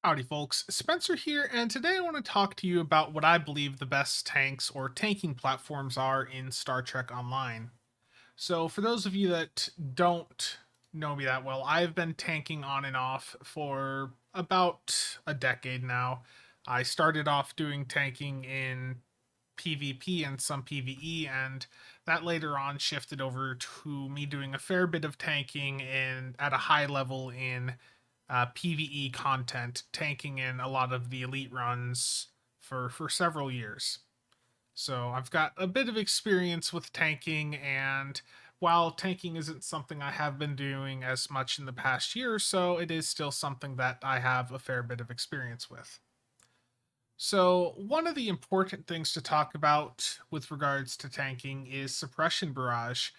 Howdy, folks. Spencer here, and today I want to talk to you about what I believe the best tanks or tanking platforms are in Star Trek Online. So, for those of you that don't know me that well, I've been tanking on and off for about a decade now. I started off doing tanking in PvP and some PvE, and that later on shifted over to me doing a fair bit of tanking and at a high level in PvE content, tanking in a lot of the elite runs for several years. So I've got a bit of experience with tanking, and while tanking isn't something I have been doing as much in the past year or so, it is still something that I have a fair bit of experience with. So, one of the important things to talk about with regards to tanking is Suppression Barrage.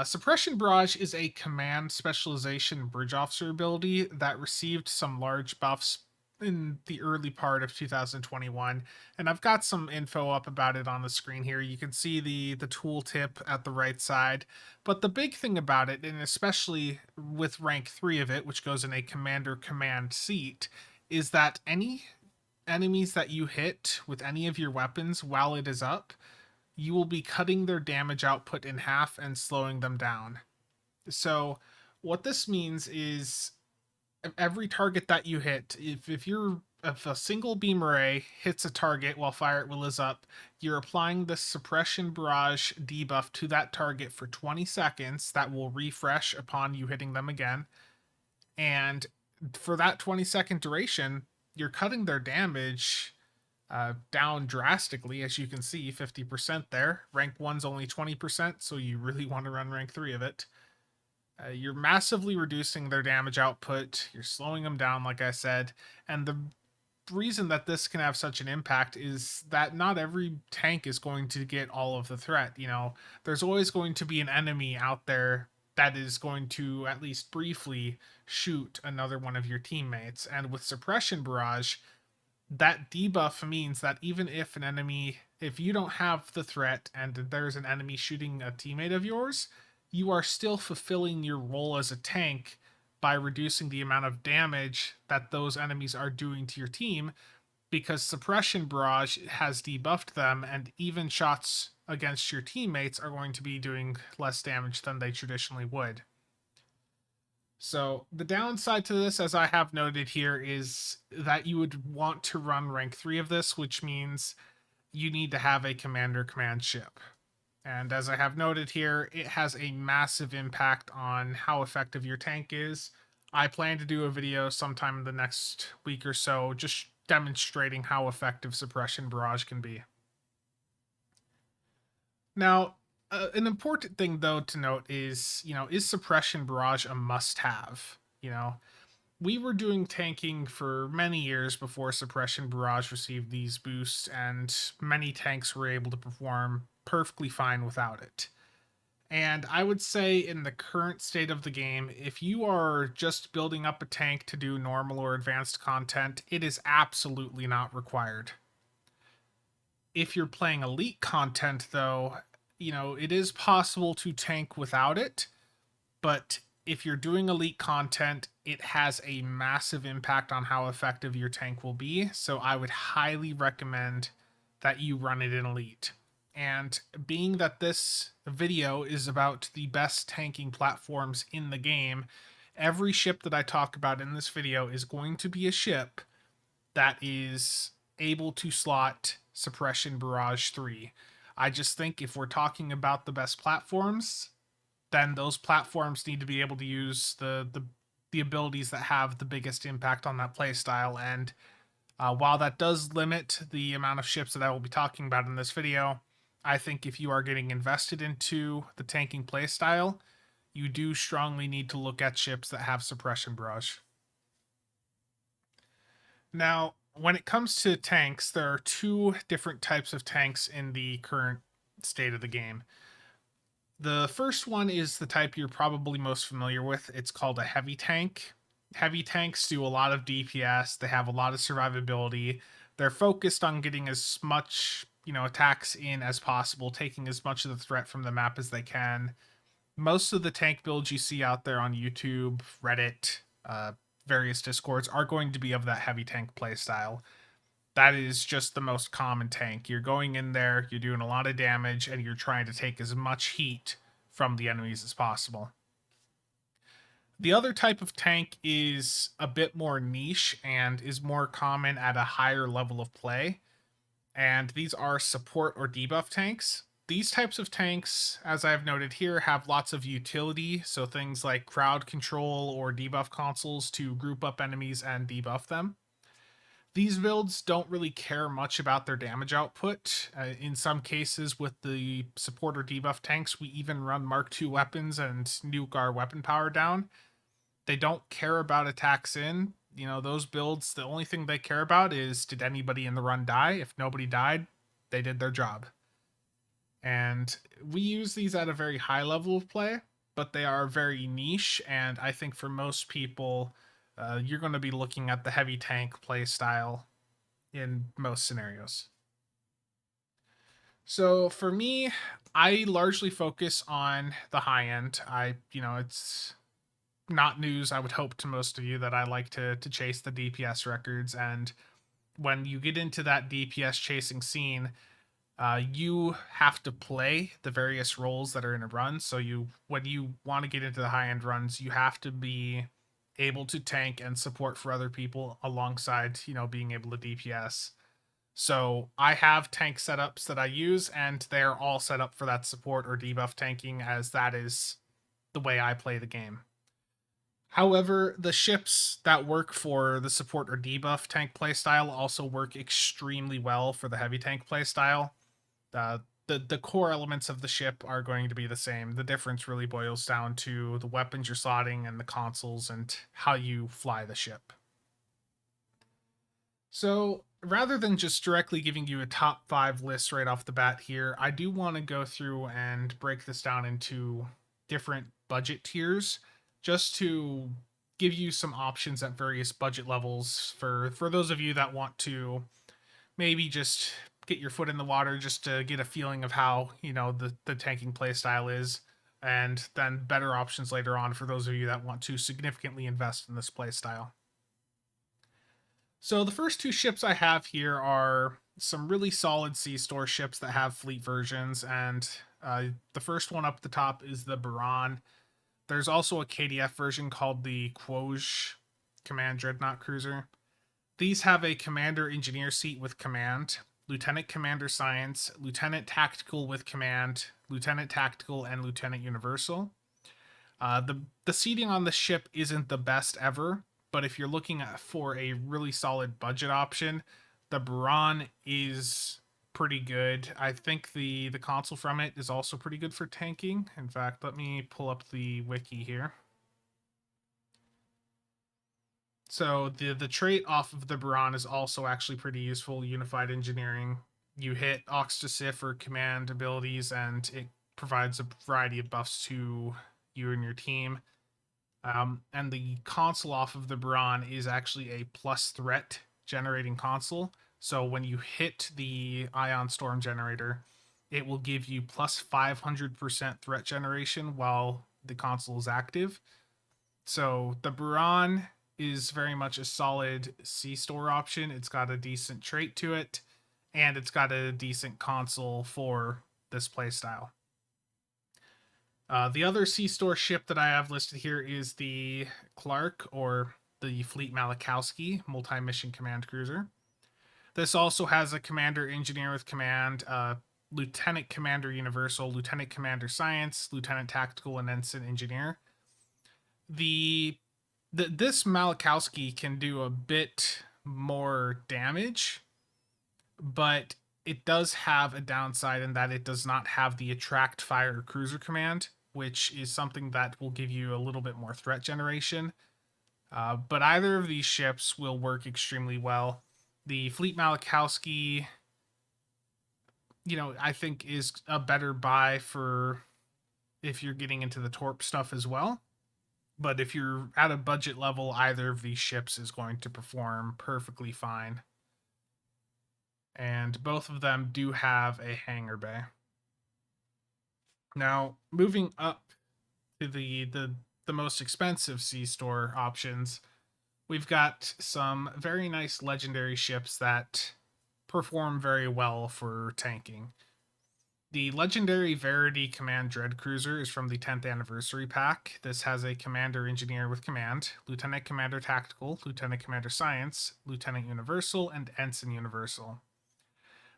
Suppression Barrage is a command specialization bridge officer ability that received some large buffs in the early part of 2021, and I've got some info up about it on the screen here. You can see the tooltip at the right side, but the big thing about it, and especially with rank 3 of it, which goes in a commander command seat, is that any enemies that you hit with any of your weapons while it is up, you will be cutting their damage output in half and slowing them down. So, what this means is every target that you hit, if a single beam array hits a target while fire at will is up, you're applying the suppression barrage debuff to that target for 20 seconds that will refresh upon you hitting them again. And for that 20-second duration, you're cutting their damage down drastically, as you can see, 50% there. Rank 1's only 20%, so you really want to run rank 3 of it. You're massively reducing their damage output, you're slowing them down, like I said, and the reason that this can have such an impact is that not every tank is going to get all of the threat. There's always going to be an enemy out there that is going to at least briefly shoot another one of your teammates. And with Suppression Barrage, that debuff means that even if you don't have the threat and there's an enemy shooting a teammate of yours, you are still fulfilling your role as a tank by reducing the amount of damage that those enemies are doing to your team, because Suppression Barrage has debuffed them, and even shots against your teammates are going to be doing less damage than they traditionally would. So the downside to this, as I have noted here, is that you would want to run rank 3 of this, which means you need to have a commander command ship. And as I have noted here, it has a massive impact on how effective your tank is. I plan to do a video sometime in the next week or so just demonstrating how effective Suppression Barrage can be. Now, an important thing though to note is Suppression Barrage a must-have? We were doing tanking for many years before Suppression Barrage received these boosts, and many tanks were able to perform perfectly fine without it. And I would say in the current state of the game, if you are just building up a tank to do normal or advanced content, it is absolutely not required. If you're playing elite content, though, it is possible to tank without it, but if you're doing elite content, it has a massive impact on how effective your tank will be. So I would highly recommend that you run it in elite. And being that this video is about the best tanking platforms in the game, every ship that I talk about in this video is going to be a ship that is able to slot Suppression Barrage 3. I just think if we're talking about the best platforms, then those platforms need to be able to use the abilities that have the biggest impact on that playstyle. And while that does limit the amount of ships that I will be talking about in this video, I think if you are getting invested into the tanking playstyle, you do strongly need to look at ships that have Suppression Barrage. Now, when it comes to tanks, there are two different types of tanks in the current state of the game. The first one is the type you're probably most familiar with. It's called a heavy tank. Heavy tanks do a lot of DPS, they have a lot of survivability. They're focused on getting as much, attacks in as possible, taking as much of the threat from the map as they can. Most of the tank builds you see out there on YouTube, Reddit, various discords are going to be of that heavy tank playstyle. That is just the most common tank. You're going in there, you're doing a lot of damage, and you're trying to take as much heat from the enemies as possible. The other type of tank is a bit more niche and is more common at a higher level of play, and these are support or debuff tanks. These types of tanks, as I've noted here, have lots of utility, so things like crowd control or debuff consoles to group up enemies and debuff them. These builds don't really care much about their damage output. In some cases, with the support or debuff tanks, we even run Mark II weapons and nuke our weapon power down. They don't care about attacks in. You know, those builds, the only thing they care about is, did anybody in the run die? If nobody died, they did their job. And we use these at a very high level of play, but they are very niche, and I think for most people, you're going to be looking at the heavy tank play style in most scenarios. So for me, I largely focus on the high end. It's not news, I would hope, to most of you that I like to chase the DPS records. And when you get into that DPS chasing scene, you have to play the various roles that are in a run. So when you want to get into the high end runs, you have to be able to tank and support for other people alongside, being able to DPS. So I have tank setups that I use, and they're all set up for that support or debuff tanking, as that is the way I play the game. However, the ships that work for the support or debuff tank playstyle also work extremely well for the heavy tank playstyle. The core elements of the ship are going to be the same. The difference really boils down to the weapons you're slotting and the consoles and how you fly the ship. So rather than just directly giving you a top 5 list right off the bat here, I do want to go through and break this down into different budget tiers, just to give you some options at various budget levels for those of you that want to maybe just get your foot in the water, just to get a feeling of how, the tanking playstyle is, and then better options later on for those of you that want to significantly invest in this playstyle. So the first two ships I have here are some really solid C-Store ships that have fleet versions, and the first one up the top is the Baron. There's also a KDF version called the Quoj Command Dreadnought Cruiser. These have a Commander Engineer seat with Command, Lieutenant Commander Science, Lieutenant Tactical with Command, Lieutenant Tactical, and Lieutenant Universal. The seating on the ship isn't the best ever, but if you're looking for a really solid budget option, the Baron is pretty good. I think the console from it is also pretty good for tanking. In fact, let me pull up the wiki here. So the trait off of the Baron is also actually pretty useful. Unified Engineering. You hit Aux to Sif or command abilities, and it provides a variety of buffs to you and your team. And the console off of the Baron is actually a plus threat generating console. So when you hit the Ion Storm generator, it will give you plus 500% threat generation while the console is active. So the Baron is very much a solid C-Store option. It's got a decent trait to it, and it's got a decent console for this playstyle. The other C-Store ship that I have listed here is the Clark, or the Fleet Malachowski multi-mission command cruiser. This also has a Commander Engineer with Command, Lieutenant Commander Universal, Lieutenant Commander Science, Lieutenant Tactical, and Ensign Engineer. This Malachowski can do a bit more damage, but it does have a downside in that it does not have the Attract Fire Cruiser command, which is something that will give you a little bit more threat generation. But either of these ships will work extremely well. The Fleet Malachowski, I think is a better buy for if you're getting into the Torp stuff as well. But if you're at a budget level, either of these ships is going to perform perfectly fine. And both of them do have a hangar bay. Now, moving up to the most expensive C-Store options, we've got some very nice legendary ships that perform very well for tanking. The legendary Verity Command Dread Cruiser is from the 10th anniversary pack. This has a Commander Engineer with Command, Lieutenant Commander Tactical, Lieutenant Commander Science, Lieutenant Universal, and Ensign Universal.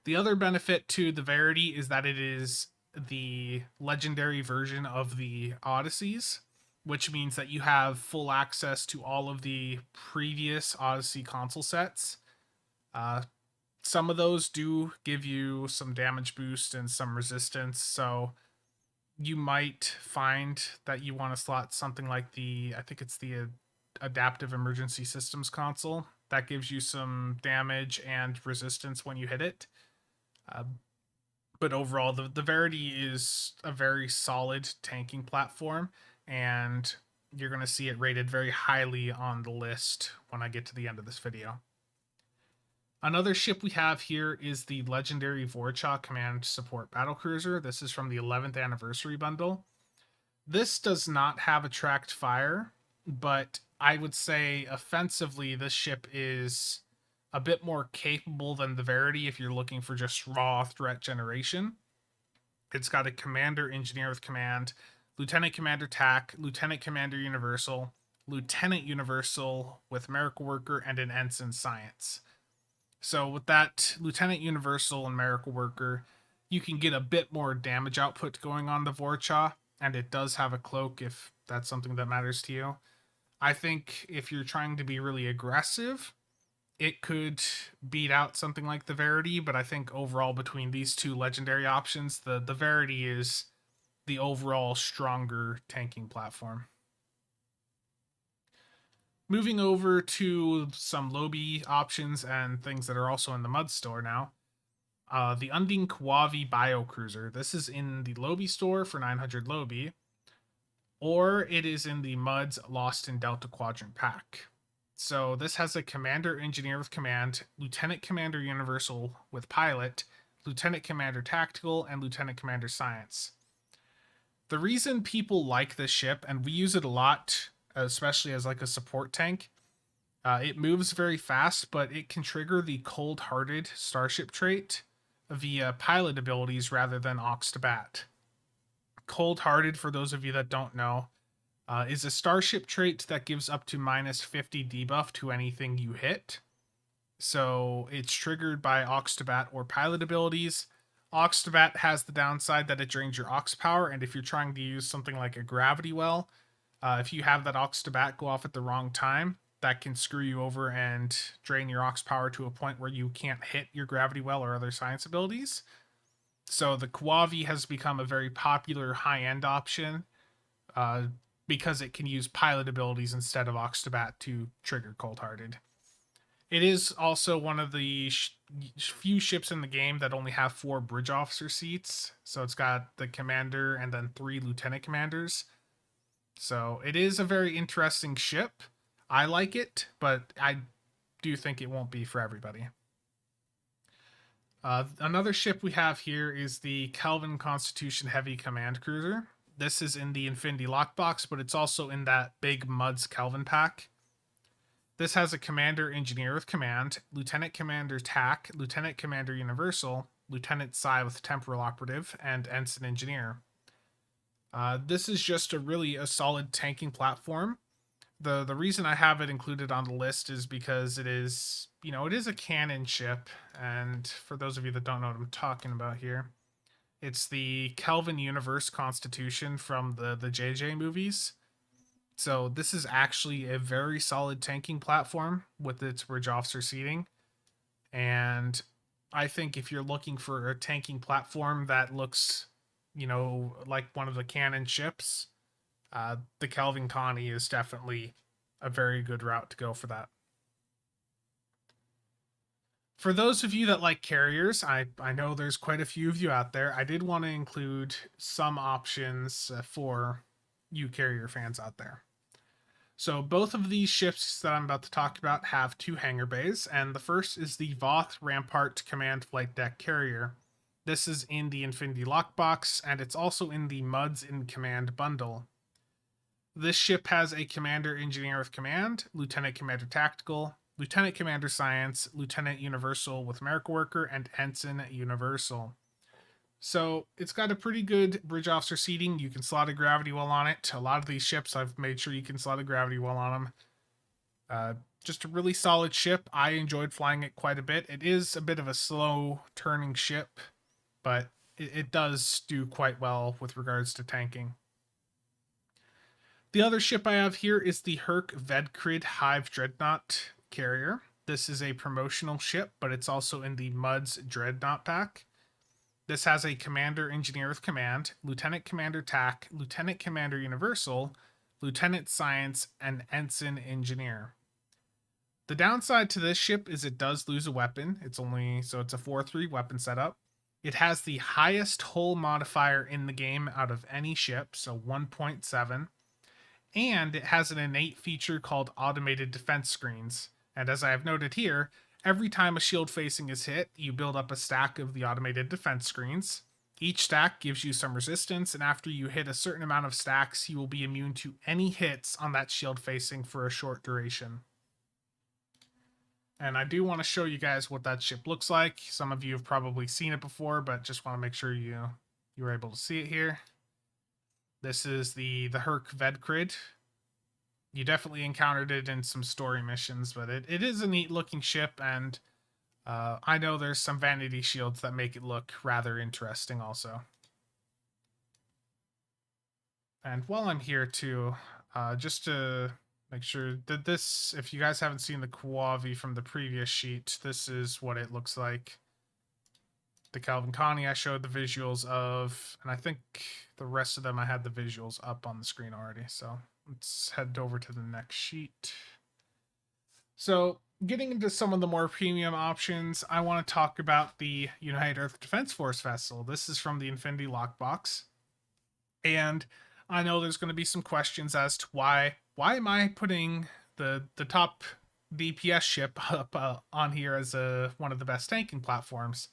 The other benefit to the Verity is that it is the legendary version of the Odysseys, which means that you have full access to all of the previous Odyssey console sets. Some of those do give you some damage boost and some resistance, so you might find that you want to slot something like I think it's the Adaptive Emergency Systems console. That gives you some damage and resistance when you hit it. But overall, the Verity is a very solid tanking platform, and you're going to see it rated very highly on the list when I get to the end of this video. Another ship we have here is the legendary Vorcha Command Support Battlecruiser. This is from the 11th anniversary bundle. This does not have attract fire, but I would say offensively this ship is a bit more capable than the Verity if you're looking for just raw threat generation. It's got a Commander Engineer with Command, Lieutenant Commander TAC, Lieutenant Commander Universal, Lieutenant Universal with Miracle Worker, and an Ensign Science. So with that Lieutenant Universal and Miracle Worker, you can get a bit more damage output going on the Vorcha, and it does have a cloak if that's something that matters to you. I think if you're trying to be really aggressive, it could beat out something like the Verity, but I think overall between these two legendary options, the Verity is the overall stronger tanking platform. Moving over to some Lobi options and things that are also in the Mud store now. The Undine Kwavi Biocruiser. This is in the Lobi store for 900 Lobi, or it is in the Mud's Lost in Delta Quadrant pack. So this has a Commander Engineer with Command, Lieutenant Commander Universal with Pilot, Lieutenant Commander Tactical, and Lieutenant Commander Science. The reason people like this ship, and we use it a lot, especially as like a support tank, it moves very fast, but it can trigger the Cold-Hearted Starship trait via pilot abilities rather than Aux to Bat. Cold-Hearted, for those of you that don't know, is a Starship trait that gives up to minus 50 debuff to anything you hit. So it's triggered by Aux to Bat or pilot abilities. Aux to Bat has the downside that it drains your Aux power, and if you're trying to use something like a Gravity Well, if you have that Aux to Bat go off at the wrong time, that can screw you over and drain your Aux power to a point where you can't hit your Gravity Well or other science abilities. So the Kwavi has become a very popular high-end option because it can use pilot abilities instead of Aux to Bat to trigger Cold-Hearted. It is also one of the few ships in the game that only have 4 bridge officer seats. So it's got the commander and then 3 lieutenant commanders. So it is a very interesting ship. I like it, but I do think it won't be for everybody. Another ship we have here is the Kelvin Constitution Heavy Command Cruiser. This is in the Infinity Lockbox, but it's also in that big Muds Kelvin pack. This has a Commander Engineer with Command, Lieutenant Commander TAC, Lieutenant Commander Universal, Lieutenant Psi with Temporal Operative, and Ensign Engineer. This is just a solid tanking platform. The reason I have it included on the list is because it is a cannon ship, and for those of you that don't know what I'm talking about here, it's the Kelvin Universe Constitution from the JJ movies. So this is actually a very solid tanking platform with its bridge officer seating. And I think if you're looking for a tanking platform that looks, like one of the cannon ships, the Kelvin Connie is definitely a very good route to go for that. For those of you that like carriers, I know there's quite a few of you out there. I did want to include some options for you carrier fans out there. So both of these ships that I'm about to talk about have 2 hangar bays, and the first is the Voth Rampart Command Flight Deck Carrier. This is in the Infinity Lockbox, and it's also in the Muds in Command bundle. This ship has a Commander Engineer with Command, Lieutenant Commander Tactical, Lieutenant Commander Science, Lieutenant Universal with Miracle Worker, and Ensign Universal. So it's got a pretty good bridge officer seating. You can slot a gravity well on it. A lot of these ships, I've made sure you can slot a gravity well on them. Just a really solid ship. I enjoyed flying it quite a bit. It is a bit of a slow turning ship, but it does do quite well with regards to tanking. The other ship I have here is the Herc Vedkrid Hive Dreadnought carrier. This is a promotional ship, but it's also in the Muds Dreadnought pack. This has a Commander Engineer with Command, Lieutenant Commander TAC, Lieutenant Commander Universal, Lieutenant Science, and Ensign Engineer. The downside to this ship is it does lose a weapon. It's a 4-3 weapon setup. It has the highest hull modifier in the game out of any ship, so 1.7. And it has an innate feature called automated defense screens. And as I have noted here, every time a shield facing is hit, you build up a stack of the automated defense screens. Each stack gives you some resistance, and after you hit a certain amount of stacks, you will be immune to any hits on that shield facing for a short duration. And I do want to show you guys what that ship looks like. Some of you have probably seen it before, but just want to make sure you were able to see it here. This is the Herc Vedkrid. You definitely encountered it in some story missions, but it is a neat looking ship, and I know there's some vanity shields that make it look rather interesting also. And while I'm here too, just to make sure that this, if you guys haven't seen the Quavi from the previous sheet, this is what it looks like. The Calvin Connie I showed the visuals of, and I think the rest of them I had the visuals up on the screen already. So let's head over to the next sheet. So getting into some of the more premium options, I want to talk about the United Earth Defense Force vessel. This is from the Infinity Lockbox. And I know there's going to be some questions as to why am I putting the top DPS ship up on here as one of the best tanking platforms.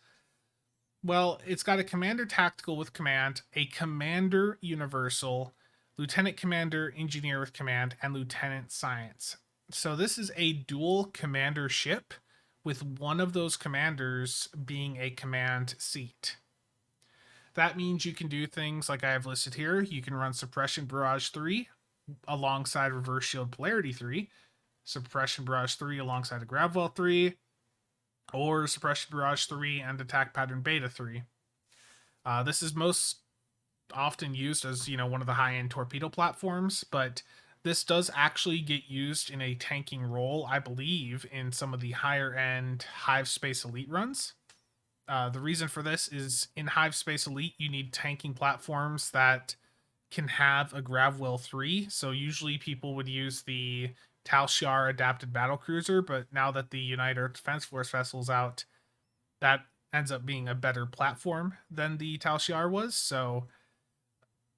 Well, it's got a Commander Tactical with Command, a Commander Universal, Lieutenant Commander Engineer with Command, and Lieutenant Science. So this is a dual commander ship with one of those commanders being a command seat. That means you can do things like I have listed here. You can run Suppression Barrage 3 alongside Reverse Shield Polarity 3, Suppression Barrage 3 alongside a Gravwell 3, or Suppression Barrage 3 and Attack Pattern Beta 3. This is most often used as, one of the high-end torpedo platforms, but this does actually get used in a tanking role, I believe, in some of the higher-end Hive Space Elite runs. The reason for this is in Hive Space Elite, you need tanking platforms that can have a Gravwell 3. So usually people would use the Tal Shiar Adapted Battlecruiser, but now that the United Earth Defense Force vessel's out, that ends up being a better platform than the Tal Shiar was. So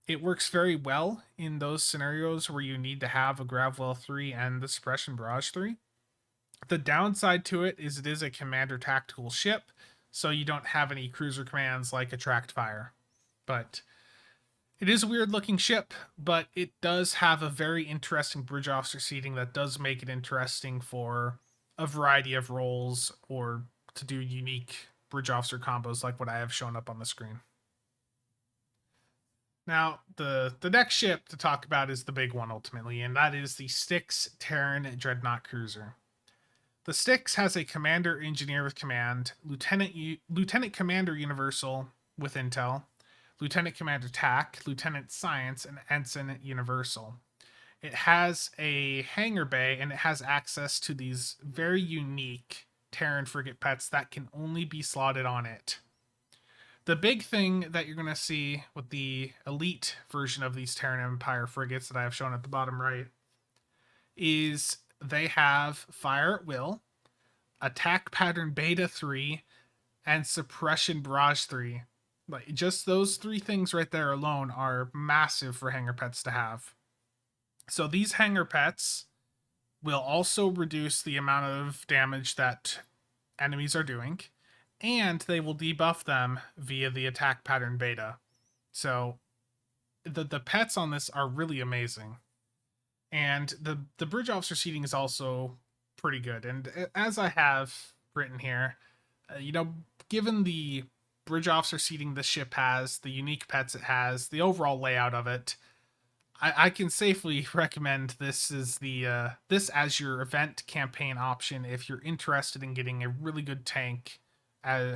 it works very well in those scenarios where you need to have a Gravwell 3 and the Suppression Barrage 3. The downside to it is a Commander Tactical ship, so you don't have any cruiser commands like Attract Fire. But it is a weird looking ship, but it does have a very interesting bridge officer seating that does make it interesting for a variety of roles or to do unique bridge officer combos like what I have shown up on the screen. Now, the next ship to talk about is the big one ultimately, and that is the Styx Terran Dreadnought Cruiser. The Styx has a Commander Engineer with Command, Lieutenant Commander Universal with Intel, Lieutenant Commander TAC, Lieutenant Science, and Ensign Universal. It has a hangar bay, and it has access to these very unique Terran frigate pets that can only be slotted on it. The big thing that you're going to see with the elite version of these Terran Empire frigates that I have shown at the bottom right is they have Fire at Will, Attack Pattern Beta 3, and Suppression Barrage 3. Like, just those three things right there alone are massive for hangar pets to have. So these hangar pets will also reduce the amount of damage that enemies are doing, and they will debuff them via the Attack Pattern Beta. So the pets on this are really amazing. And the bridge officer seating is also pretty good. And as I have written here, given the bridge officer seating the ship has, the unique pets it has, the overall layout of it, I can safely recommend this as your event campaign option if you're interested in getting a really good tank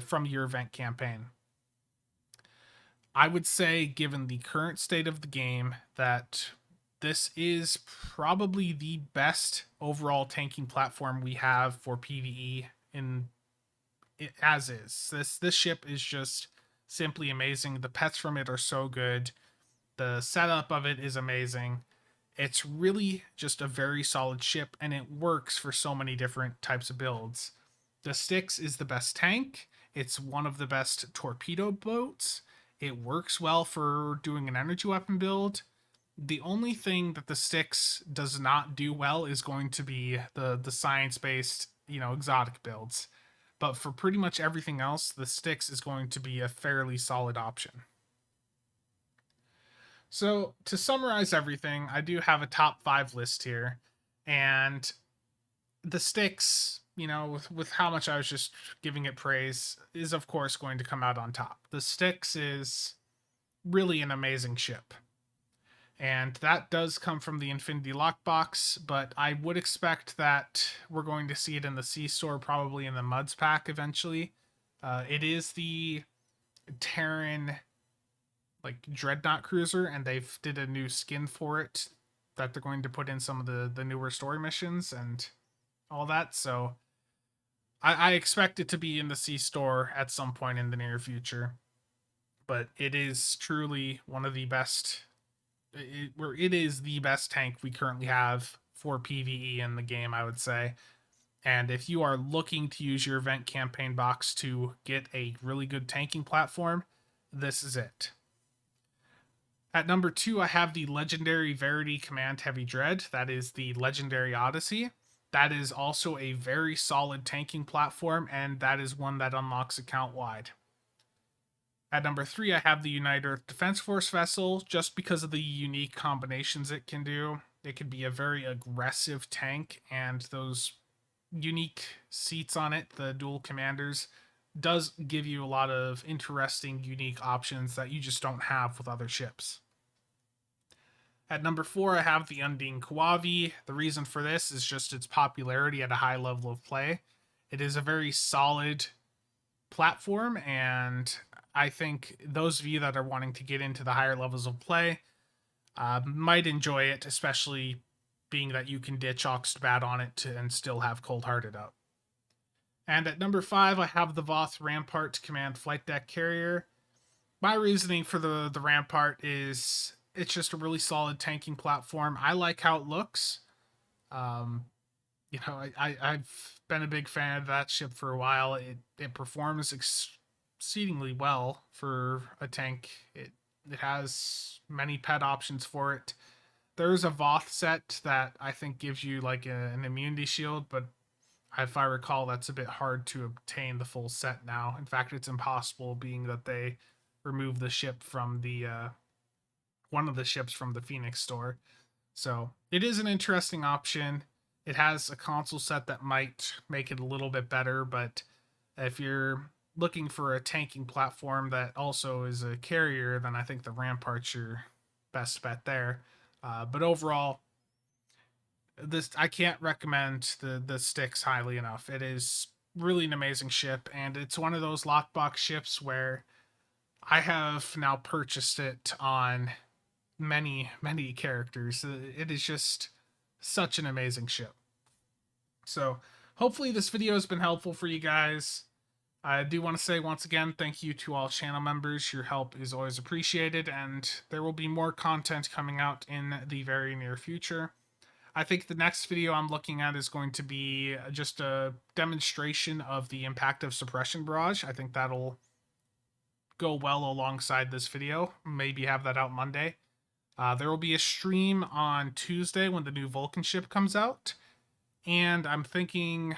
from your event campaign. I would say, given the current state of the game, that this is probably the best overall tanking platform we have for PvE in it, as is. This ship is just simply amazing. The pets from it are so good. The setup of it is amazing. It's really just a very solid ship, and it works for so many different types of builds. The Styx is the best tank. It's one of the best torpedo boats. It works well for doing an energy weapon build. The only thing that the Styx does not do well is going to be the science based, exotic builds. But for pretty much everything else, the Styx is going to be a fairly solid option. So to summarize everything, I do have a top 5 list here, and the Styx, with how much I was just giving it praise, is of course going to come out on top. The Styx is really an amazing ship, and that does come from the Infinity Lockbox, but I would expect that we're going to see it in the C store, probably in the Muds pack eventually. It is the Terran Dreadnought cruiser, and they've did a new skin for it that they're going to put in some of the newer story missions and all that. So I expect it to be in the C store at some point in the near future. But it is truly one of the best. It is the best tank we currently have for PvE in the game, I would say. And if you are looking to use your event campaign box to get a really good tanking platform, this is it. At number 2, I have the legendary Verity Command Heavy Dread. That is the legendary Odyssey. That is also a very solid tanking platform, and that is one that unlocks account wide. At number 3, I have the United Earth Defense Force vessel, just because of the unique combinations it can do. It can be a very aggressive tank, and those unique seats on it, the dual commanders, does give you a lot of interesting, unique options that you just don't have with other ships. At number 4, I have the Undine Kawavi. The reason for this is just its popularity at a high level of play. It is a very solid platform, and I think those of you that are wanting to get into the higher levels of play might enjoy it, especially being that you can ditch Oxbat on it and still have Cold Hearted up. And at number 5, I have the Voth Rampart Command Flight Deck Carrier. My reasoning for the Rampart is it's just a really solid tanking platform. I like how it looks. I've been a big fan of that ship for a while. It performs exceedingly well for a tank. It has many pet options for it. There's a Voth set that I think gives you an immunity shield, but if I recall, that's a bit hard to obtain the full set now. In fact, it's impossible, being that they removed the ship from the one of the ships from the Phoenix store. So it is an interesting option. It has a console set that might make it a little bit better, but if you're looking for a tanking platform that also is a carrier, then I think the Rampart's your best bet there. But overall, I can't recommend the Styx highly enough. It is really an amazing ship, and it's one of those lockbox ships where I have now purchased it on many characters. It is just such an amazing ship. So hopefully this video has been helpful for you guys. I do want to say once again, thank you to all channel members. Your help is always appreciated, and there will be more content coming out in the very near future. I think the next video I'm looking at is going to be just a demonstration of the impact of Suppression Barrage. I think that'll go well alongside this video. Maybe have that out Monday. There will be a stream on Tuesday when the new Vulcan ship comes out. And I'm thinking,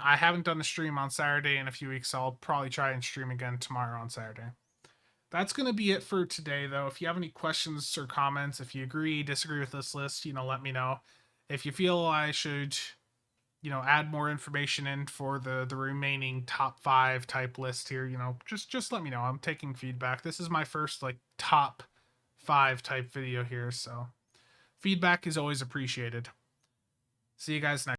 I haven't done a stream on Saturday in a few weeks, so I'll probably try and stream again tomorrow on Saturday. That's going to be it for today, though. If you have any questions or comments, if you agree, disagree with this list, let me know. If you feel I should, add more information in for the remaining top 5 type list here, just let me know. I'm taking feedback. This is my first like top 5 type video here, so feedback is always appreciated. See you guys next